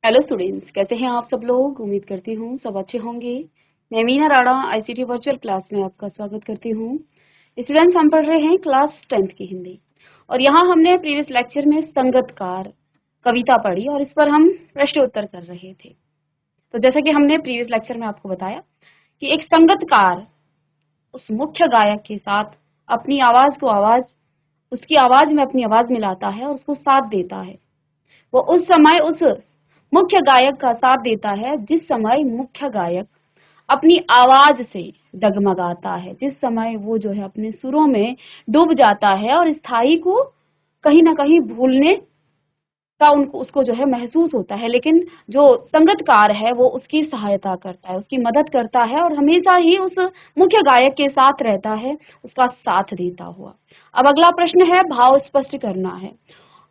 Hello students, कैसे हैं आप सब लोग। उम्मीद करती हूँ सब अच्छे होंगे। मैं Meena Rana ICT virtual class में आपका स्वागत करती हूँ। स्टूडेंट्स, हम पढ़ रहे हैं क्लास 10th की हिंदी और यहाँ हमने प्रीवियस लेक्चर में संगतकार कविता पढ़ी और इस पर हम प्रश्न उत्तर कर रहे थे। तो जैसा कि हमने प्रीवियस लेक्चर में आपको बताया कि एक संगतकार उस मुख्य गायक के साथ अपनी उसकी आवाज में अपनी आवाज मिलाता है और उसको साथ देता है। वो उस समय उस मुख्य गायक का साथ देता है जिस समय मुख्य गायक अपनी आवाज से डगमगाता है, जिस समय वो जो है अपने सुरों में डूब जाता है और स्थाई को कहीं ना कहीं भूलने का उसको जो है महसूस होता है। लेकिन जो संगतकार है वो उसकी सहायता करता है, उसकी मदद करता है और हमेशा ही उस मुख्य गायक के साथ रहता है, उसका साथ देता हुआ। अब अगला प्रश्न है भाव स्पष्ट करना है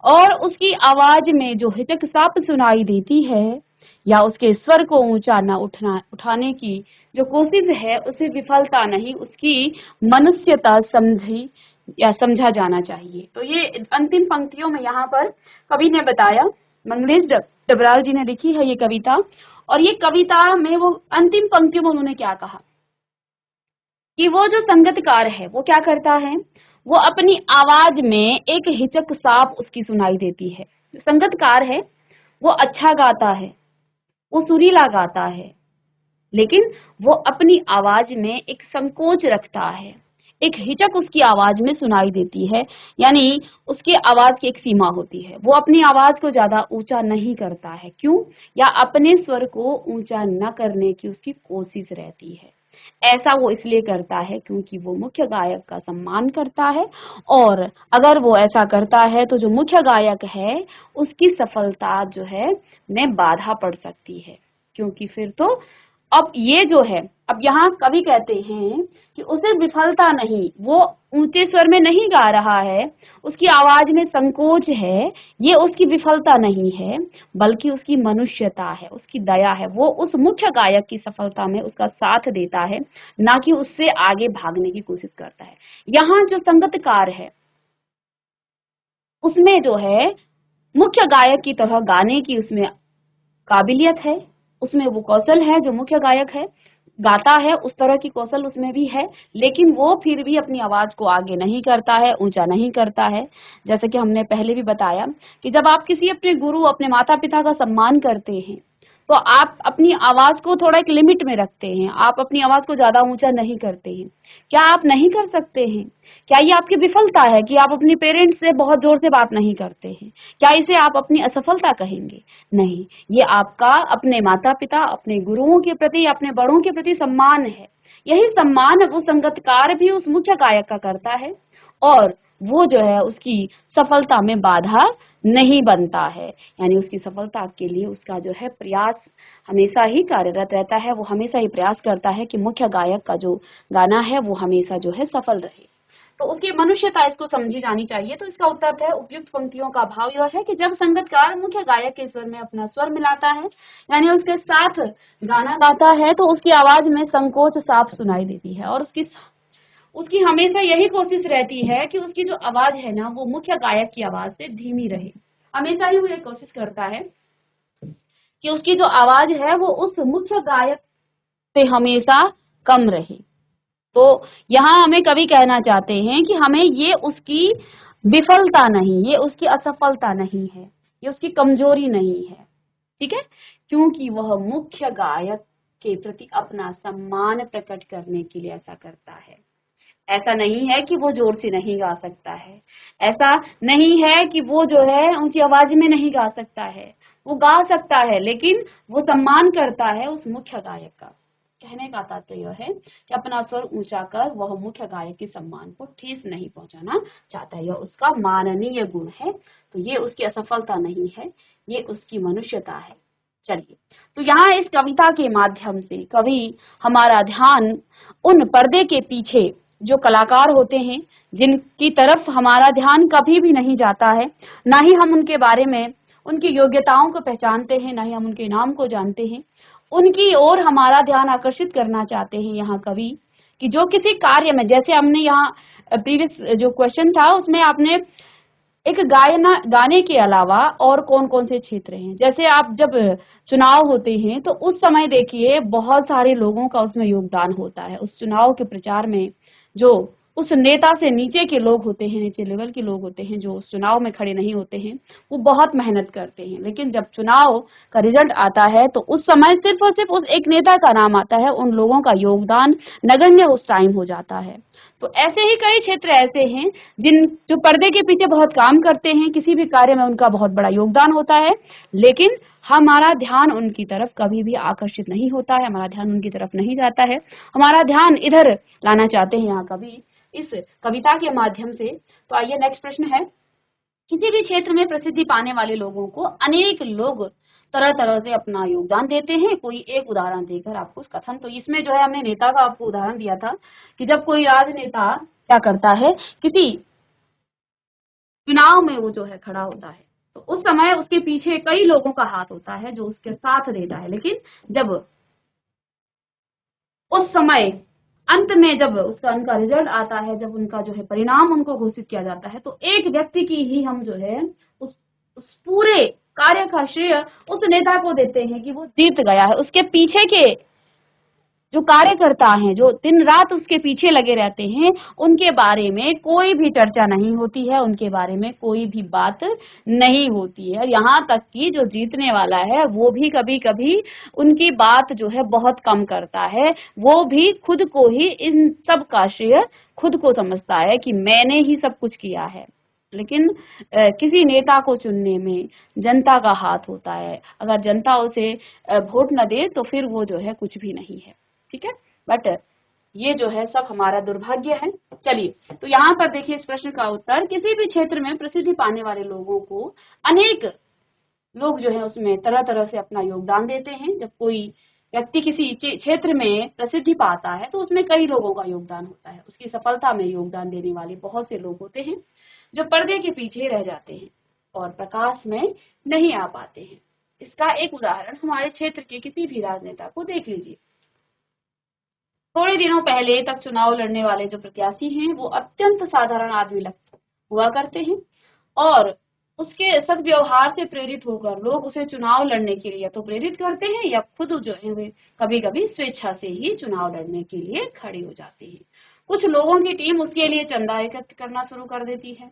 और उसकी आवाज में जो हिचक साप सुनाई देती है या उसके स्वर को ऊंचा न उठाने की जो कोशिश है उसे विफलता नहीं, उसकी मनुष्यता समझा जाना चाहिए। तो ये अंतिम पंक्तियों में यहाँ पर कवि ने बताया, मंगलेश डबराल जी ने लिखी है ये कविता। और ये कविता में वो अंतिम पंक्तियों में उन्होंने क्या कहा कि वो जो संगतकार है वो क्या करता है, वो अपनी आवाज में एक हिचक साफ उसकी सुनाई देती है। जो संगतकार है वो अच्छा गाता है, वो सुरीला गाता है, लेकिन वो अपनी आवाज में एक संकोच रखता है, एक हिचक उसकी आवाज में सुनाई देती है। यानी उसकी आवाज की एक सीमा होती है, वो अपनी आवाज को ज्यादा ऊंचा नहीं करता है। क्यों? या अपने स्वर को ऊंचा न करने की उसकी कोशिश रहती है। ऐसा वो इसलिए करता है क्योंकि वो मुख्य गायक का सम्मान करता है और अगर वो ऐसा करता है तो जो मुख्य गायक है उसकी सफलता जो है में बाधा पड़ सकती है, क्योंकि फिर तो अब ये जो है, अब यहाँ कवि कहते हैं कि उसे विफलता नहीं, वो ऊंचे स्वर में नहीं गा रहा है, उसकी आवाज में संकोच है, ये उसकी विफलता नहीं है बल्कि उसकी मनुष्यता है, उसकी दया है। वो उस मुख्य गायक की सफलता में उसका साथ देता है, ना कि उससे आगे भागने की कोशिश करता है। यहाँ जो संगतकार है उसमें जो है मुख्य गायक की तरह गाने की उसमें काबिलियत है, उसमें वो कौशल है। जो मुख्य गायक है गाता है उस तरह की कौशल उसमें भी है, लेकिन वो फिर भी अपनी आवाज को आगे नहीं करता है, ऊंचा नहीं करता है। जैसे कि हमने पहले भी बताया कि जब आप किसी अपने गुरु, अपने माता पिता का सम्मान करते हैं तो आप अपनी आवाज को थोड़ा एक लिमिट में रखते हैं, आप अपनी आवाज को ज्यादा ऊंचा नहीं करते हैं। क्या आप नहीं कर सकते हैं? क्या ये आपकी विफलता है कि आप अपने पेरेंट्स से बहुत जोर से बात नहीं करते हैं? क्या इसे आप अपनी असफलता कहेंगे? नहीं, ये आपका अपने माता पिता, अपने गुरुओं के प्रति, अपने बड़ों के प्रति सम्मान है। यही सम्मान वो संगतकार भी उस मुख्य गायक का करता है और वो जो है उसकी सफलता में बाधा नहीं बनता है। यानी उसकी सफलता के लिए उसका जो है प्रयास हमेशा ही कार्यरत रहता है, वो हमेशा ही प्रयास करता है कि मुख्य गायक का जो गाना है वो हमेशा जो है सफल रहे। तो उसकी मनुष्यता इसको समझी जानी चाहिए। तो इसका उत्तर है उपयुक्त पंक्तियों का भाव यह है कि जब संगतकार मुख्य गायक के स्वर में अपना स्वर मिलाता है, यानी उसके साथ गाना गाता है, तो उसकी आवाज में संकोच साफ सुनाई देती है और उसकी उसकी हमेशा यही कोशिश रहती है कि उसकी जो आवाज है ना वो मुख्य गायक की आवाज से धीमी रहे। हमेशा ही वो ये कोशिश करता है कि उसकी जो आवाज है वो उस मुख्य गायक से हमेशा कम रहे। तो यहाँ हमें कवि कहना चाहते हैं कि हमें ये उसकी विफलता नहीं, ये उसकी असफलता नहीं है, ये उसकी कमजोरी नहीं है, ठीक है, क्योंकि वह मुख्य गायक के प्रति अपना सम्मान प्रकट करने के लिए ऐसा करता है। ऐसा नहीं है कि वो जोर से नहीं गा सकता है, ऐसा नहीं है कि वो जो है ऊंची आवाज में नहीं गा सकता है, वो गा सकता है, लेकिन वो सम्मान करता है उस मुख्य गायक का। कहने का तात्पर्य है कि अपना स्वर ऊंचा कर वह मुख्य गायक के सम्मान को ठेस नहीं पहुंचाना चाहता है, यह उसका माननीय गुण है। तो ये उसकी असफलता नहीं है, ये उसकी मनुष्यता है। चलिए, तो यहाँ इस कविता के माध्यम से कवि हमारा ध्यान उन पर्दे के पीछे जो कलाकार होते हैं जिनकी तरफ हमारा ध्यान कभी भी नहीं जाता है, ना ही हम उनके बारे में उनकी योग्यताओं को पहचानते हैं, ना ही हम उनके नाम को जानते हैं, उनकी ओर हमारा ध्यान आकर्षित करना चाहते हैं यहाँ कवि कि जो किसी कार्य में, जैसे हमने यहाँ प्रीवियस जो क्वेश्चन था उसमें आपने एक गाने के अलावा और कौन कौन से क्षेत्र हैं? जैसे आप जब चुनाव होते हैं तो उस समय देखिए बहुत सारे लोगों का उसमें योगदान होता है। उस चुनाव के प्रचार में जो उस नेता से नीचे के लोग होते हैं, नीचे लेवल के लोग होते हैं, जो उस चुनाव में खड़े नहीं होते हैं, वो बहुत मेहनत करते हैं। लेकिन जब चुनाव का रिजल्ट आता है तो उस समय सिर्फ और सिर्फ उस एक नेता का नाम आता है, उन लोगों का योगदान नगण्य उस टाइम हो जाता है। तो ऐसे ही कई क्षेत्र ऐसे हैं जो पर्दे के पीछे बहुत काम करते हैं, किसी भी कार्य में उनका बहुत बड़ा योगदान होता है, लेकिन हमारा ध्यान उनकी तरफ कभी भी आकर्षित नहीं होता है, हमारा ध्यान उनकी तरफ नहीं जाता है। हमारा ध्यान इधर लाना चाहते हैं यहाँ कवि इस कविता के माध्यम से। तो आइए नेक्स्ट प्रश्न है, किसी भी क्षेत्र में प्रसिद्धि पाने वाले लोगों को अनेक लोग तरह तरह से अपना योगदान देते हैं। कोई एक उदाहरण देकर आपको कथन, तो इसमें जो है हमने नेता का आपको उदाहरण दिया था कि जब कोई राजनेता क्या करता है, किसी चुनाव में वो जो है खड़ा होता है तो उस समय उसके पीछे कई लोगों का हाथ होता है जो उसके साथ देता है। लेकिन जब उस समय अंत में जब उनका रिजल्ट आता है, जब उनका जो है परिणाम उनको घोषित किया जाता है, तो एक व्यक्ति की ही हम जो है उस पूरे कार्य का श्रेय उस नेता को देते हैं कि वो जीत गया है। उसके पीछे के जो कार्यकर्ता हैं, जो दिन रात उसके पीछे लगे रहते हैं, उनके बारे में कोई भी चर्चा नहीं होती है, उनके बारे में कोई भी बात नहीं होती है। यहाँ तक कि जो जीतने वाला है वो भी कभी कभी उनकी बात जो है बहुत कम करता है, वो भी खुद को ही इन सब का श्रेय खुद को समझता है कि मैंने ही सब कुछ किया है। लेकिन किसी नेता को चुनने में जनता का हाथ होता है, अगर जनता उसे वोट न दे तो फिर वो जो है कुछ भी नहीं है, ठीक है। बट ये जो है सब हमारा दुर्भाग्य है। चलिए, तो यहाँ पर देखिए इस प्रश्न का उत्तर, किसी भी क्षेत्र में प्रसिद्धि पाने वाले लोगों को अनेक लोग जो है उसमें तरह तरह से अपना योगदान देते हैं। जब कोई व्यक्ति किसी क्षेत्र में प्रसिद्धि पाता है तो उसमें कई लोगों का योगदान होता है। उसकी सफलता में योगदान देने वाले बहुत से लोग होते हैं जो पर्दे के पीछे रह जाते हैं और प्रकाश में नहीं आ पाते हैं। इसका एक उदाहरण हमारे क्षेत्र के किसी भी राजनेता को देख लीजिए। थोड़े दिनों पहले तक चुनाव लड़ने वाले जो प्रत्याशी हैं वो अत्यंत साधारण आदमी हुआ करते हैं और उसके सद्व्यवहार से प्रेरित होकर लोग उसे चुनाव लड़ने के लिए तो प्रेरित करते हैं या खुद जो है वे कभी कभी स्वेच्छा से ही चुनाव लड़ने के लिए खड़े हो जाते हैं। कुछ लोगों की टीम उसके लिए चंदा एकत्र करना शुरू कर देती है।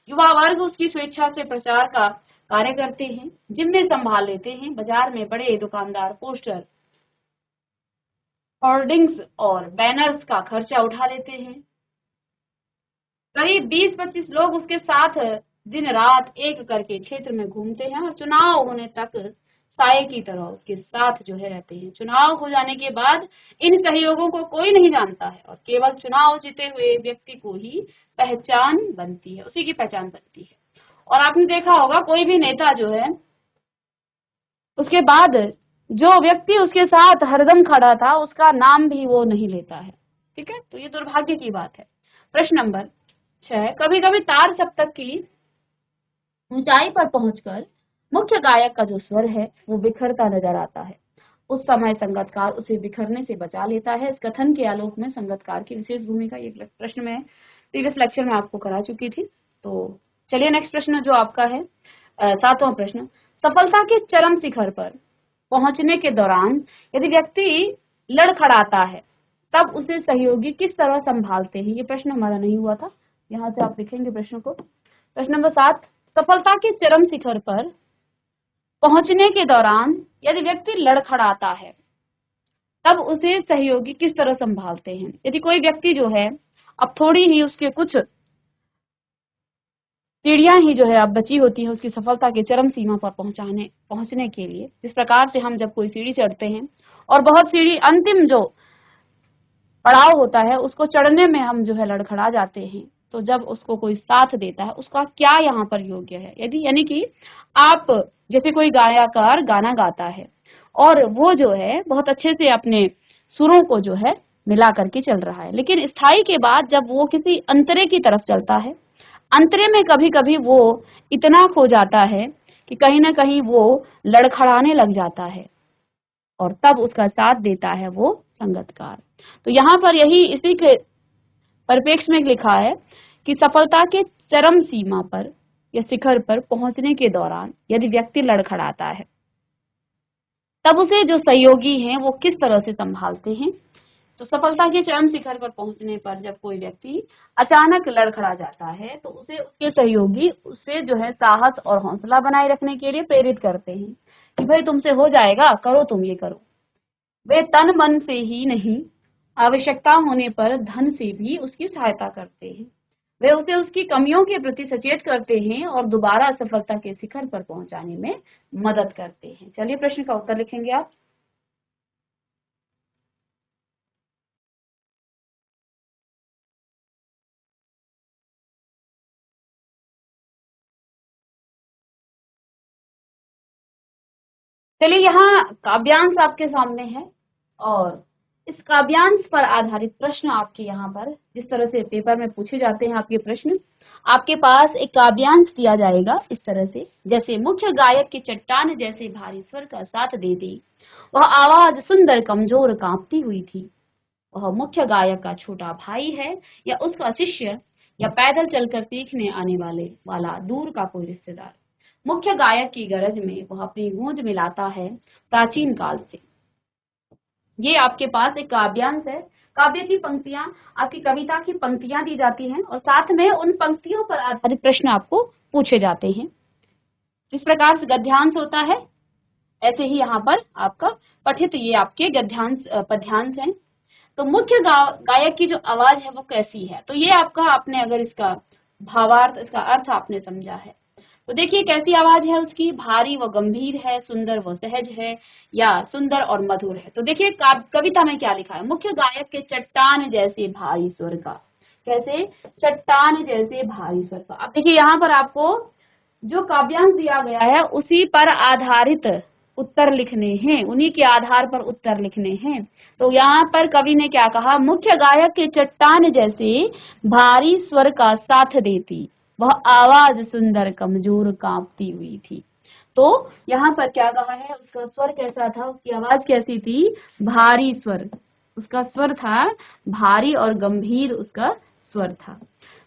युवा वर्ग उसकी स्वेच्छा से प्रचार का कार्य करते हैं, जिम्मे संभाल लेते हैं। बाजार में बड़े दुकानदार पोस्टर, होर्डिंग्स और बैनर्स का खर्चा उठा लेते हैं। करीब 20-25 लोग उसके साथ दिन रात एक करके क्षेत्र में घूमते हैं और चुनाव होने तक साये की तरह उसके साथ जो है रहते हैं। चुनाव हो जाने के बाद इन सहयोगों को कोई नहीं जानता है और केवल चुनाव जीते हुए व्यक्ति को ही पहचान बनती है, उसी की पहचान बनती है। और आपने देखा होगा कोई भी नेता जो है उसके बाद जो व्यक्ति उसके साथ हरदम खड़ा था उसका नाम भी वो नहीं लेता है, ठीक है। तो ये दुर्भाग्य की बात है। प्रश्न नंबर 6, कभी कभी तार सप्तक की ऊंचाई पर पहुंचकर मुख्य गायक का जो स्वर है वो बिखरता नजर आता है। उस समय संगतकार उसे बिखरने से बचा लेता है। इस कथन के आलोक में संगतकार की विशेष भूमिका, ये प्रश्न में प्रीवियस लेक्चर में आपको करा चुकी थी। तो चलिए नेक्स्ट प्रश्न जो आपका है 7वां प्रश्न, सफलता के चरम शिखर पर पहुंचने के दौरान यदि व्यक्ति लड़खड़ाता है तब उसे सहयोगी किस तरह संभालते हैं? ये प्रश्न हमारा नहीं हुआ था, यहाँ से आप लिखेंगे प्रश्न को। प्रश्न नंबर 7, सफलता के चरम शिखर पर पहुंचने के दौरान यदि व्यक्ति लड़खड़ाता है तब उसे सहयोगी किस तरह संभालते हैं? यदि कोई व्यक्ति जो है अब थोड़ी ही उसके कुछ सीढ़ियां ही जो है अब बची होती हैं उसकी सफलता के चरम सीमा पर पहुंचने के लिए, जिस प्रकार से हम जब कोई सीढ़ी चढ़ते हैं और बहुत सीढ़ी अंतिम जो पड़ाव होता है उसको चढ़ने में हम जो है लड़खड़ा जाते हैं, तो जब उसको कोई साथ देता है उसका क्या यहाँ पर योग्य है? यदि यानी कि आप जैसे कोई गायकार गाना गाता है और वो जो है बहुत अच्छे से अपने सुरों को जो है मिला करके चल रहा है, लेकिन स्थाई के बाद जब वो किसी अंतरे की तरफ चलता है, अंतरे में कभी कभी वो इतना खो जाता है कि कहीं ना कहीं वो लड़खड़ाने लग जाता है और तब उसका साथ देता है वो संगतकार। तो यहाँ पर यही इसी के परिप्रेक्ष्य में लिखा है कि सफलता के चरम सीमा पर या शिखर पर पहुंचने के दौरान यदि व्यक्ति लड़खड़ाता है, तब उसे जो सहयोगी हैं वो किस तरह से संभालते हैं। तो सफलता के चरम शिखर पर पहुंचने पर जब कोई व्यक्ति अचानक लड़खड़ा जाता है तो उसे उसके सहयोगी उससे जो है साहस और हौसला बनाए रखने के लिए प्रेरित करते हैं कि भाई तुमसे हो जाएगा, करो, तुम ये करो। वे तन मन से ही नहीं, आवश्यकता होने पर धन से भी उसकी सहायता करते हैं। वे उसे उसकी कमियों के प्रति सचेत करते हैं और दोबारा सफलता के शिखर पर पहुंचाने में मदद करते हैं। चलिए प्रश्न का उत्तर लिखेंगे आप। चलिए यहाँ काव्यांश आपके सामने है और इस काव्यांश पर आधारित प्रश्न आपके यहाँ पर जिस तरह से पेपर में पूछे जाते हैं आपके प्रश्न, आपके पास एक काव्यांश दिया जाएगा इस तरह से, जैसे मुख्य गायक की चट्टान जैसे भारी स्वर का साथ दे दी, वह आवाज सुंदर कमजोर कांपती हुई थी। वह मुख्य गायक का छोटा भाई है या उसका शिष्य या पैदल चलकर सीखने आने वाला दूर का कोई रिश्तेदार। मुख्य गायक की गरज में वह अपनी गूंज मिलाता है प्राचीन काल से। ये आपके पास एक काव्यांश है। काव्य की पंक्तियां, आपकी कविता की पंक्तियां दी जाती हैं और साथ में उन पंक्तियों पर आधारित प्रश्न आपको पूछे जाते हैं। जिस प्रकार से गद्यांश होता है ऐसे ही यहाँ पर आपका पठित ये आपके गद्यांश पद्यांश हैं। तो मुख्य गायक की जो आवाज है वो कैसी है, तो ये आपका, आपने अगर इसका भावार्थ, इसका अर्थ आपने समझा है तो देखिए कैसी आवाज है उसकी, भारी व गंभीर है, सुंदर व सहज है, या सुंदर और मधुर है। तो देखिए कविता में क्या लिखा है, मुख्य गायक के चट्टान जैसे भारी स्वर का, कैसे, चट्टान जैसे भारी स्वर का। अब देखिए यहाँ पर आपको जो काव्यांश दिया गया है उसी पर आधारित उत्तर लिखने हैं, उन्हीं के आधार पर उत्तर लिखने हैं। तो यहाँ पर कवि ने क्या कहा, मुख्य गायक के चट्टान जैसे भारी स्वर का साथ देती, वह आवाज सुंदर कमजोर कांपती हुई थी। तो यहाँ पर क्या कहा है, उसका स्वर कैसा था, उसकी आवाज कैसी थी, भारी स्वर, उसका स्वर था भारी और गंभीर उसका स्वर था।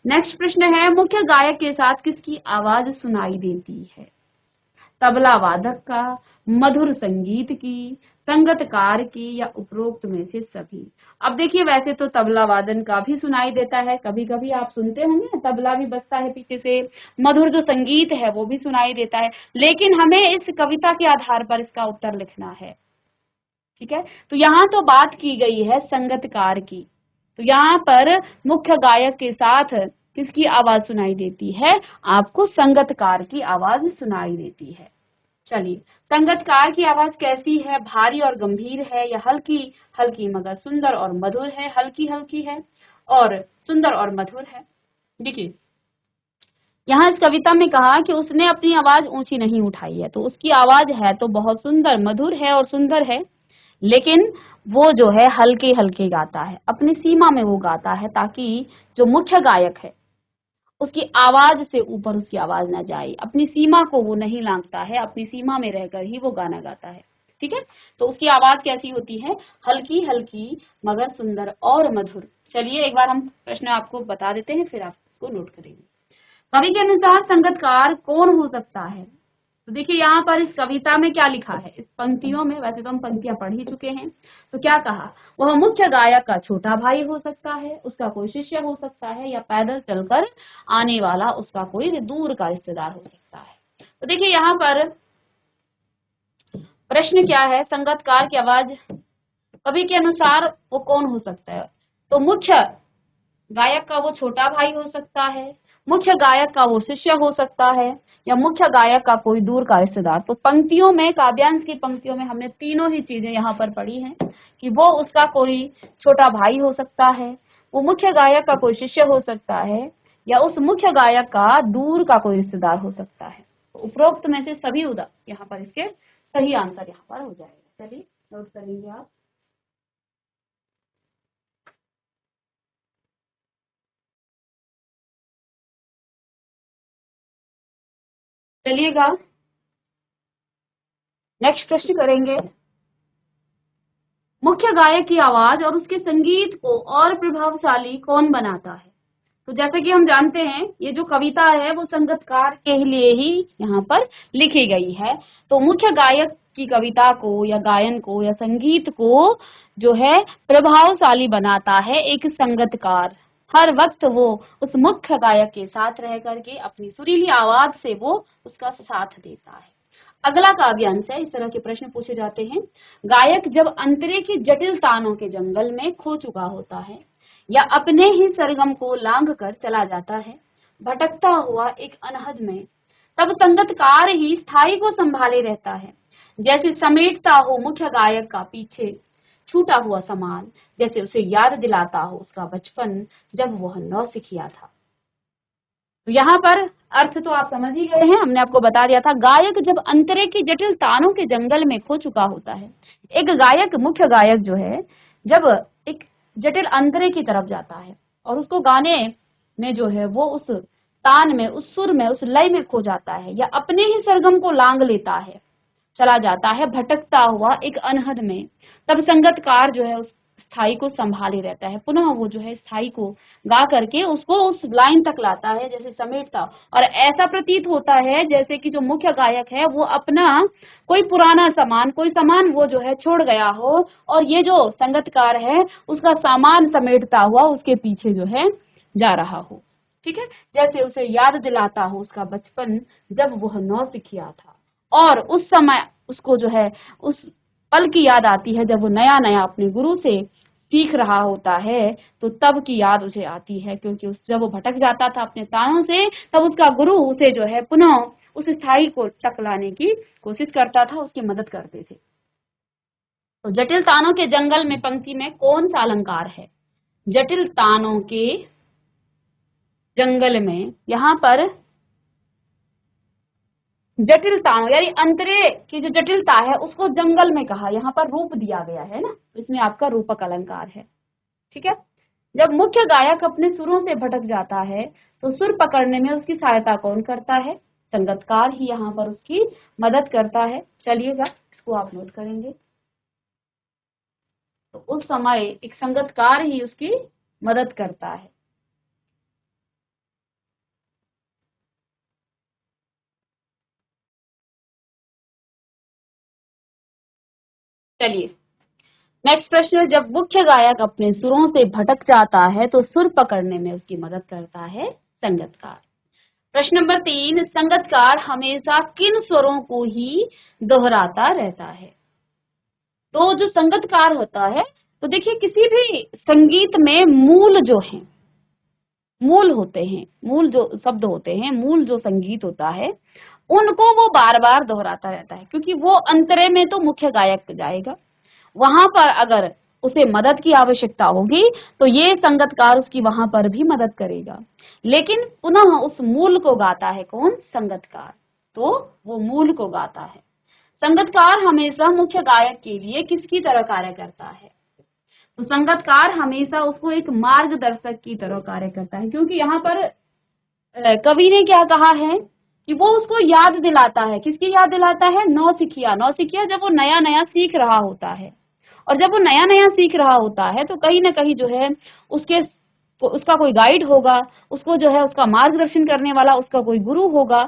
नेक्स्ट प्रश्न है, मुख्य गायक के साथ किसकी आवाज सुनाई देती है, तबला वादक का, मधुर संगीत की, संगतकार की, या उपरोक्त में से सभी। अब देखिए वैसे तो तबला वादन का भी सुनाई देता है, कभी कभी आप सुनते होंगे तबला भी बजता है पीछे से, मधुर जो संगीत है वो भी सुनाई देता है, लेकिन हमें इस कविता के आधार पर इसका उत्तर लिखना है। ठीक है, तो यहाँ तो बात की गई है संगतकार की, तो यहाँ पर मुख्य गायक के साथ किसकी आवाज सुनाई देती है, आपको संगतकार की आवाज सुनाई देती है। चलिए, संगतकार की आवाज कैसी है, भारी और गंभीर है या हल्की हल्की मगर सुंदर और मधुर है, हल्की हल्की है और सुंदर और मधुर है। देखिए यहाँ इस कविता में कहा कि उसने अपनी आवाज ऊंची नहीं उठाई है, तो उसकी आवाज है तो बहुत सुंदर, मधुर है और सुंदर है, लेकिन वो जो है हल्के हल्के गाता है, अपनी सीमा में वो गाता है, ताकि जो मुख्य गायक है उसकी आवाज से ऊपर उसकी आवाज ना जाए, अपनी सीमा को वो नहीं लांघता है, अपनी सीमा में रहकर ही वो गाना गाता है। ठीक है, तो उसकी आवाज कैसी होती है, हल्की हल्की मगर सुंदर और मधुर। चलिए एक बार हम प्रश्न आपको बता देते हैं, फिर आप इसको नोट करेंगे। कवि के अनुसार संगतकार कौन हो सकता है, तो देखिए यहाँ पर इस कविता में क्या लिखा है, इस पंक्तियों में, वैसे तो हम पंक्तियां पढ़ ही चुके हैं, तो क्या कहा, वह मुख्य गायक का छोटा भाई हो सकता है, उसका कोई शिष्य हो सकता है, या पैदल चलकर आने वाला उसका कोई दूर का रिश्तेदार हो सकता है। तो देखिए यहाँ पर प्रश्न क्या है, संगतकार की आवाज कवि के अनुसार वो कौन हो सकता है, तो मुख्य गायक का वो छोटा भाई हो सकता है, मुख्य गायक का वो शिष्य हो सकता है, या मुख्य गायक का कोई दूर का रिश्तेदार। तो पंक्तियों में, काव्यांश की पंक्तियों में हमने तीनों ही चीजें यहाँ पर पढ़ी हैं कि वो उसका कोई छोटा भाई हो सकता है, वो मुख्य गायक का कोई शिष्य हो सकता है, या उस मुख्य गायक का दूर का कोई रिश्तेदार हो सकता है। तो उपरोक्त में से सभी यहाँ पर इसके सही आंसर यहाँ पर हो जाएगा। चलिए नोट करेंगे आप। चलिएगा नेक्स्ट प्रश्न करेंगे, मुख्य गायक की आवाज और उसके संगीत को और प्रभावशाली कौन बनाता है, तो जैसे कि हम जानते हैं ये जो कविता है वो संगीतकार के लिए ही यहाँ पर लिखी गई है। तो मुख्य गायक की कविता को या गायन को या संगीत को जो है प्रभावशाली बनाता है एक संगीतकार। हर वक्त वो उस मुख्य गायक के साथ रह करके अपनी सुरीली आवाज से वो उसका साथ देता है। अगला काव्यांश है, इस तरह के प्रश्न पूछे जाते हैं। गायक जब अंतरे के जटिल तानों के जंगल में खो चुका होता है या अपने ही सरगम को लांघ कर चला जाता है, भटकता हुआ एक अनहद में, तब संगीतकार ही स्थाई को संभाले रहता है, जैसे समेटता हो मुख्य गायक का पीछे छूटा हुआ सामान, जैसे उसे याद दिलाता हो उसका बचपन जब वह नौसिखिया था। तो यहाँ पर अर्थ तो आप समझ ही गए हैं, हमने आपको बता दिया था। गायक जब अंतरे की जटिल तानों के जंगल में खो चुका होता है, एक गायक मुख्य गायक जो है जब एक जटिल अंतरे की तरफ जाता है और उसको गाने में जो है वो उस तान में, उस सुर में, उस लय में खो जाता है या अपने ही सरगम को लांग लेता है, चला जाता है भटकता हुआ एक अनहद में, तब संगीतकार जो है उस स्थाई को संभाले रहता है। पुनः वो जो है स्थाई को गा करके उसको उस लाइन तक लाता है, जैसे समेटता। और ऐसा प्रतीत होता है जैसे कि जो मुख्य गायक है वो अपना कोई पुराना सामान, कोई सामान वो जो है छोड़ गया हो और ये जो संगीतकार है उसका सामान समेटता हुआ उसके पीछे जो है जा रहा हो। ठीक है, जैसे उसे याद दिलाता हो उसका बचपन जब वह नौसिखिया था और उस समय उसको जो है उस पल की याद आती है जब वो नया नया अपने गुरु से सीख रहा होता है, तो तब की याद उसे आती है, क्योंकि जब वो भटक जाता था अपने तानों से, तब उसका गुरु उसे जो है पुनः उस स्थाई को टकलाने की कोशिश करता था, उसकी मदद करते थे। तो जटिल तानों के जंगल में पंक्ति में कौन सा अलंकार है? जटिल तानों के जंगल में, यहाँ पर जटिल तानों यानी अंतरे की जो जटिलता है उसको जंगल में कहा, यहाँ पर रूप दिया गया है ना, तो इसमें आपका रूपक अलंकार है। ठीक है, जब मुख्य गायक अपने सुरों से भटक जाता है तो सुर पकड़ने में उसकी सहायता कौन करता है? संगीतकार ही यहाँ पर उसकी मदद करता है। चलिएगा इसको आप नोट करेंगे। तो उस समय एक संगीतकार ही उसकी मदद करता है। चलिए नेक्स्ट प्रश्न है, जब मुख्य गायक अपने सुरों से भटक जाता है तो सुर पकड़ने में उसकी मदद करता है संगीतकार। प्रश्न नंबर 3, संगीतकार हमेशा किन स्वरों को ही दोहराता रहता है? तो जो संगीतकार होता है, तो देखिए किसी भी संगीत में मूल जो है, मूल होते हैं, मूल जो शब्द होते हैं, मूल जो संगीत होता है उनको वो बार बार दोहराता रहता है, क्योंकि वो अंतरे में तो मुख्य गायक जाएगा, वहां पर अगर उसे मदद की आवश्यकता होगी तो ये संगीतकार उसकी वहां पर भी मदद करेगा, लेकिन पुनः उस मूल को गाता है कौन? संगीतकार। तो वो मूल को गाता है। संगीतकार हमेशा मुख्य गायक के लिए किसकी तरह कार्य करता है? तो संगीतकार हमेशा उसको एक मार्गदर्शक की तरह कार्य करता है, क्योंकि यहाँ पर कवि ने क्या कहा है कि वो उसको याद दिलाता है। किसकी याद दिलाता है? नौसिखिया। नौसिखिया जब वो नया नया सीख रहा होता है, और जब वो नया नया सीख रहा होता है तो कहीं ना कहीं जो है उसका कोई गाइड होगा, उसको जो है उसका मार्गदर्शन करने वाला उसका कोई गुरु होगा।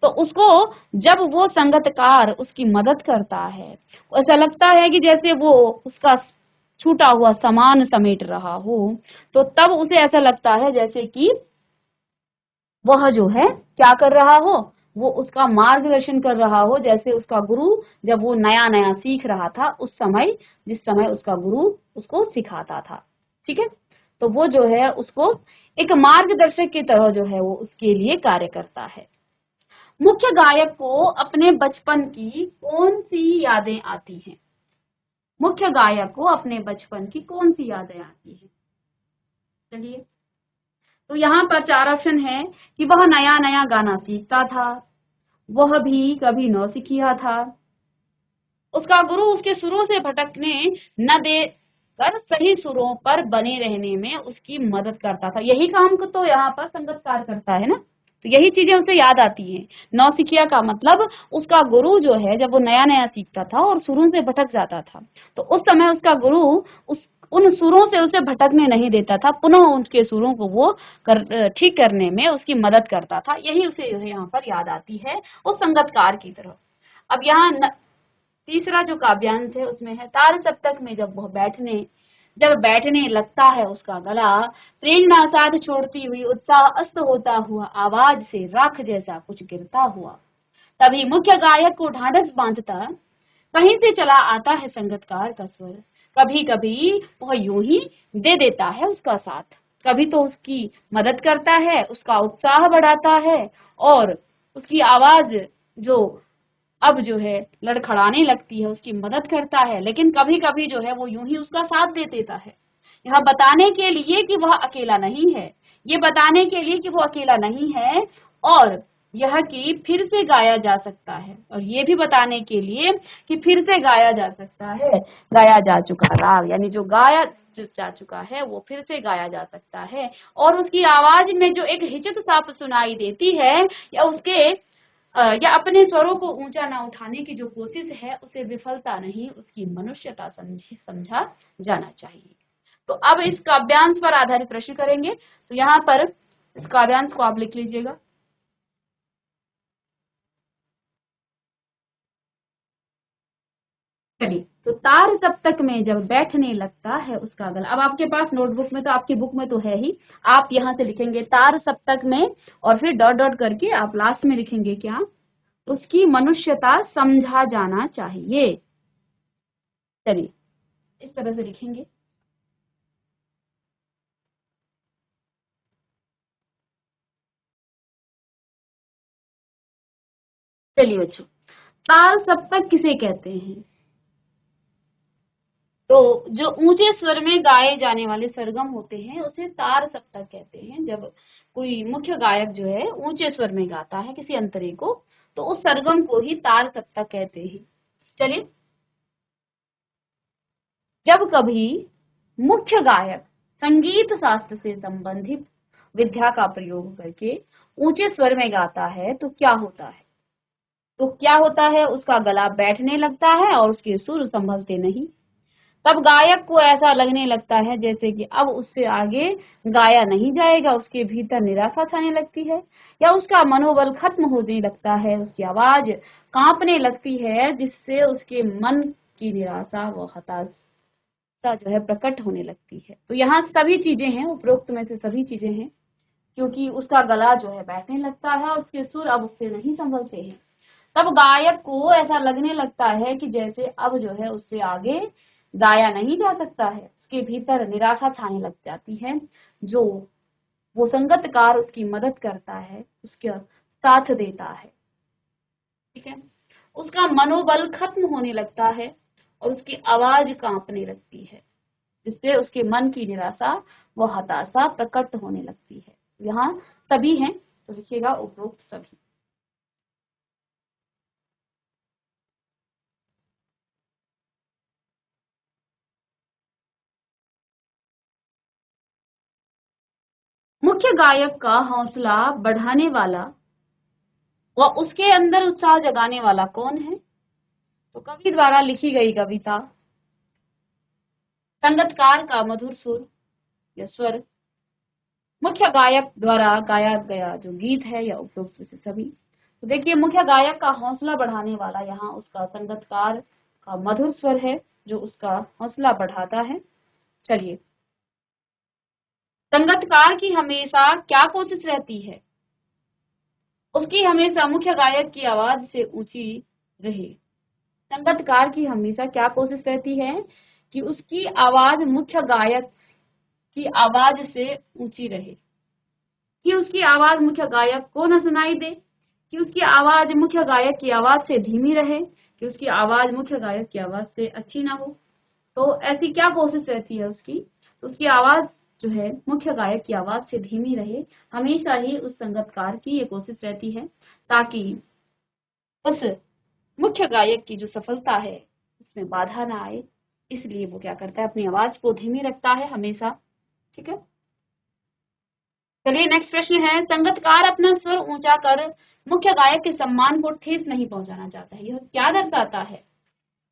तो उसको जब वो संगीतकार उसकी मदद करता है, ऐसा लगता है कि जैसे वो उसका छूटा हुआ सामान समेट रहा हो, तो तब उसे ऐसा लगता है जैसे कि वह जो है क्या कर रहा हो, वो उसका मार्गदर्शन कर रहा हो, जैसे उसका गुरु जब वो नया नया सीख रहा था उस समय, जिस समय उसका गुरु उसको सिखाता था। ठीक है, तो वो जो है उसको एक मार्गदर्शक की तरह जो है वो उसके लिए कार्य करता है। मुख्य गायक को अपने बचपन की कौन सी यादें आती हैं? मुख्य गायक को अपने बचपन की कौन सी यादें आती हैं? चलिए, तो यहाँ पर 4 ऑप्शन है कि वह नया नया गाना सीखता था, वह भी कभी नौसिखिया था, उसका गुरु उसके सुरों से भटकने न देकर सही सुरों पर बने रहने में उसकी मदद करता था। यही काम को तो यहाँ पर संगीतकार करता है ना, तो यही चीजें उसे याद आती हैं। नौसिखिया का मतलब उसका गुरु जो है जब वो नया नया सीखता था और सुरों से भटक जाता था, तो उस समय उसका गुरु उन सुरों से उसे भटकने नहीं देता था, पुनः उनके सुरों को वो ठीक करने में उसकी मदद करता था। यही उसे जो है यहाँ पर याद आती है उस संगतकार की तरह। अब यहाँ तीसरा जो काव्यांश है उसमें है, तार सप्तक में जब बैठने लगता है उसका गला, प्रेरणा साध छोड़ती हुई उत्साह अस्त होता हुआ, आवाज से राख जैसा कुछ गिरता हुआ, तभी मुख्य गायक को ढांढस बांधता कहीं से चला आता है संगतकार का स्वर। कभी कभी वह यूं ही दे देता है उसका साथ, कभी तो उसकी मदद करता है, उसका उत्साह बढ़ाता है और उसकी आवाज जो अब जो है लड़खड़ाने लगती है उसकी मदद करता है, लेकिन कभी कभी जो है वो यूं ही उसका साथ दे देता है। यह बताने के लिए कि वह अकेला नहीं है, ये बताने के लिए कि वो अकेला नहीं है, और यह कि फिर से गाया जा सकता है, और ये भी बताने के लिए कि फिर से गाया जा सकता है, गाया जा चुका राग यानी जो गाया जो जा चुका है वो फिर से गाया जा सकता है। और उसकी आवाज में जो एक हिचक साफ सुनाई देती है या उसके या अपने स्वरों को ऊंचा ना उठाने की जो कोशिश है उसे विफलता नहीं, उसकी मनुष्यता समझा जाना चाहिए। तो अब इस काव्यांश पर आधारित प्रश्न करेंगे। तो यहाँ पर इस काव्यांश को आप लिख लीजिएगा। चलिए, तो तार सप्तक में जब बैठने लगता है उसका गला, अब आपके पास नोटबुक में तो आपकी बुक में तो है ही, आप यहाँ से लिखेंगे तार सप्तक में और फिर डॉट डॉट करके आप लास्ट में लिखेंगे क्या, उसकी मनुष्यता समझा जाना चाहिए। चलिए इस तरह से लिखेंगे। चलिए बच्चों, ताल सप्तक किसे कहते हैं? तो जो ऊंचे स्वर में गाए जाने वाले सरगम होते हैं उसे तार सप्तक कहते हैं। जब कोई मुख्य गायक जो है ऊंचे स्वर में गाता है किसी अंतरे को, तो उस सरगम को ही तार सप्तक कहते हैं। चलिए, जब कभी मुख्य गायक संगीत शास्त्र से संबंधित विद्या का प्रयोग करके ऊंचे स्वर में गाता है तो क्या होता है? उसका गला बैठने लगता है और उसके सुर संभलते नहीं। तब गायक को ऐसा लगने लगता है जैसे कि अब उससे आगे गाया नहीं जाएगा, उसके भीतर निराशा छाने लगती है या उसका मनोबल खत्म होने लगता है, उसकी आवाज कांपने लगती है, जिससे उसके मन की निराशा व हताशा जो है प्रकट होने लगती है। तो यहाँ सभी चीजें हैं, उपरोक्त में से सभी चीजें हैं, क्योंकि उसका गला जो है बैठने लगता है और उसके सुर अब उससे नहीं संभलते हैं। तब गायक को ऐसा लगने लगता है कि जैसे अब जो है उससे आगे गाया नहीं जा सकता है, उसके भीतर निराशा छाने लग जाती है। जो वो संगतकार उसकी मदद करता है, उसका साथ देता है, ठीक है, उसका मनोबल खत्म होने लगता है और उसकी आवाज कांपने लगती है, जिससे उसके मन की निराशा व हताशा प्रकट होने लगती है। यहाँ सभी हैं, तो लिखिएगा उपरोक्त सभी। मुख्य गायक का हौसला बढ़ाने वाला व उसके अंदर उत्साह जगाने वाला कौन है? तो कवि द्वारा लिखी गई कविता, संगतकार का मधुर सुर या स्वर, मुख्य गायक द्वारा गाया गया जो गीत है या उपरोक्त से सभी। तो देखिए, मुख्य गायक का हौसला बढ़ाने वाला यहाँ उसका संगतकार का मधुर स्वर है जो उसका हौसला बढ़ाता है। चलिए, संगतकार की हमेशा क्या कोशिश रहती है? उसकी हमेशा मुख्य गायक की आवाज से ऊंची रहे। संगतकार की हमेशा क्या कोशिश रहती है कि उसकी आवाज मुख्य गायक की आवाज से ऊंची रहे, कि उसकी आवाज मुख्य गायक को न सुनाई दे, कि उसकी आवाज मुख्य गायक की आवाज से धीमी रहे, कि उसकी आवाज मुख्य गायक की आवाज से अच्छी ना हो। तो ऐसी क्या कोशिश रहती है उसकी? तो उसकी आवाज जो है मुख्य गायक की आवाज से धीमी रहे, हमेशा ही उस संगतकार की ये कोशिश रहती है, ताकि उस मुख्य गायक की जो सफलता है उसमें बाधा ना आए। इसलिए वो क्या करता है, अपनी आवाज को धीमी रखता है हमेशा, ठीक है। चलिए नेक्स्ट प्रश्न है, संगतकार अपना स्वर ऊंचा कर मुख्य गायक के सम्मान को ठेस नहीं पहुंचाना चाहता है, यह क्या दर्शाता है?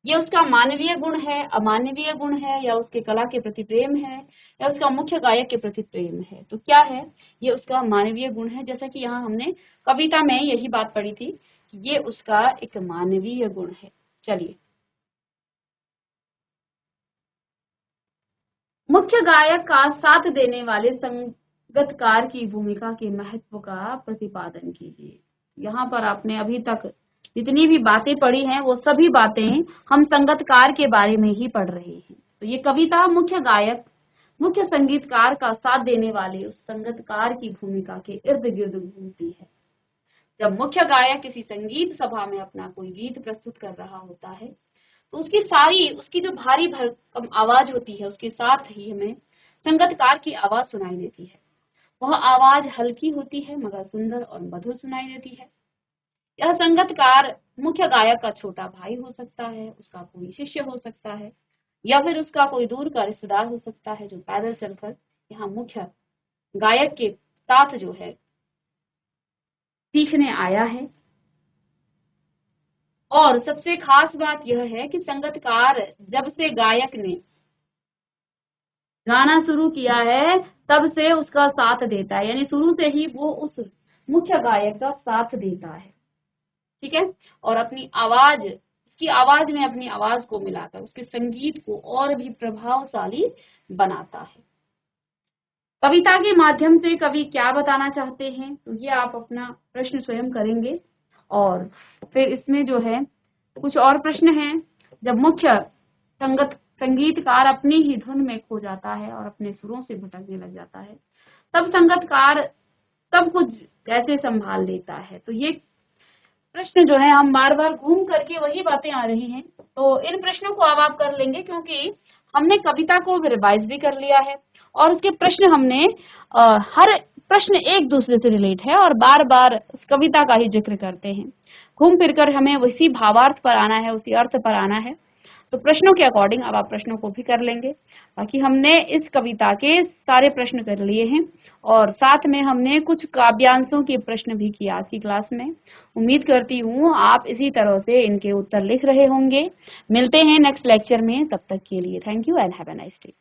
ये उसका मानवीय गुण है, अमानवीय गुण है, या उसके कला के प्रति प्रेम है, या उसका मुख्य गायक के प्रति प्रेम है? तो क्या है? ये उसका मानवीय गुण है। जैसा कि यहाँ हमने कविता में यही बात पढ़ी थी कि ये उसका एक मानवीय गुण है। चलिए, मुख्य गायक का साथ देने वाले संगतकार की भूमिका के महत्व का प्रतिपादन कीजिए। यहाँ पर आपने अभी तक जितनी भी बातें पढ़ी हैं वो सभी बातें हम संगतकार के बारे में ही पढ़ रहे हैं। तो ये कविता मुख्य गायक, मुख्य संगीतकार का साथ देने वाले उस संगतकार की भूमिका के इर्द गिर्द घूमती है। जब मुख्य गायक किसी संगीत सभा में अपना कोई गीत प्रस्तुत कर रहा होता है तो उसकी जो भारी भरकम आवाज होती है उसके साथ ही हमें संगतकार की आवाज सुनाई देती है। वह आवाज हल्की होती है मगर सुंदर और मधुर सुनाई देती है। यह संगतकार मुख्य गायक का छोटा भाई हो सकता है, उसका कोई शिष्य हो सकता है, या फिर उसका कोई दूर का रिश्तेदार हो सकता है जो पैदल चलकर यहाँ मुख्य गायक के साथ जो है सीखने आया है। और सबसे खास बात यह है कि संगतकार जब से गायक ने गाना शुरू किया है तब से उसका साथ देता है, यानी शुरू से ही वो उस मुख्य गायक का साथ देता है। ठीक है, और अपनी आवाज, उसकी आवाज में अपनी आवाज को मिलाकर उसके संगीत को और भी प्रभावशाली बनाता है। कविता के माध्यम से कवि क्या बताना चाहते हैं, तो ये आप अपना प्रश्न स्वयं करेंगे। और फिर इसमें जो है कुछ और प्रश्न हैं। जब मुख्य संगीतकार अपनी ही धुन में खो जाता है और अपने सुरों से भटकने लग जाता है, तब संगीतकार सब कुछ कैसे संभाल लेता है? तो ये प्रश्न जो है हम बार बार घूम करके वही बातें आ रही हैं। तो इन प्रश्नों को अब आप कर लेंगे क्योंकि हमने कविता को रिवाइज भी कर लिया है और उसके प्रश्न हमने हर प्रश्न एक दूसरे से रिलेट है और बार बार उस कविता का ही जिक्र करते हैं। घूम फिरकर हमें उसी भावार्थ पर आना है, उसी अर्थ पर आना है। तो प्रश्नों के अकॉर्डिंग अब आप प्रश्नों को भी कर लेंगे। बाकी हमने इस कविता के सारे प्रश्न कर लिए हैं और साथ में हमने कुछ काव्यांशों के प्रश्न भी किए आज की क्लास में। उम्मीद करती हूँ आप इसी तरह से इनके उत्तर लिख रहे होंगे। मिलते हैं नेक्स्ट लेक्चर में, तब तक के लिए thank you and have a nice day.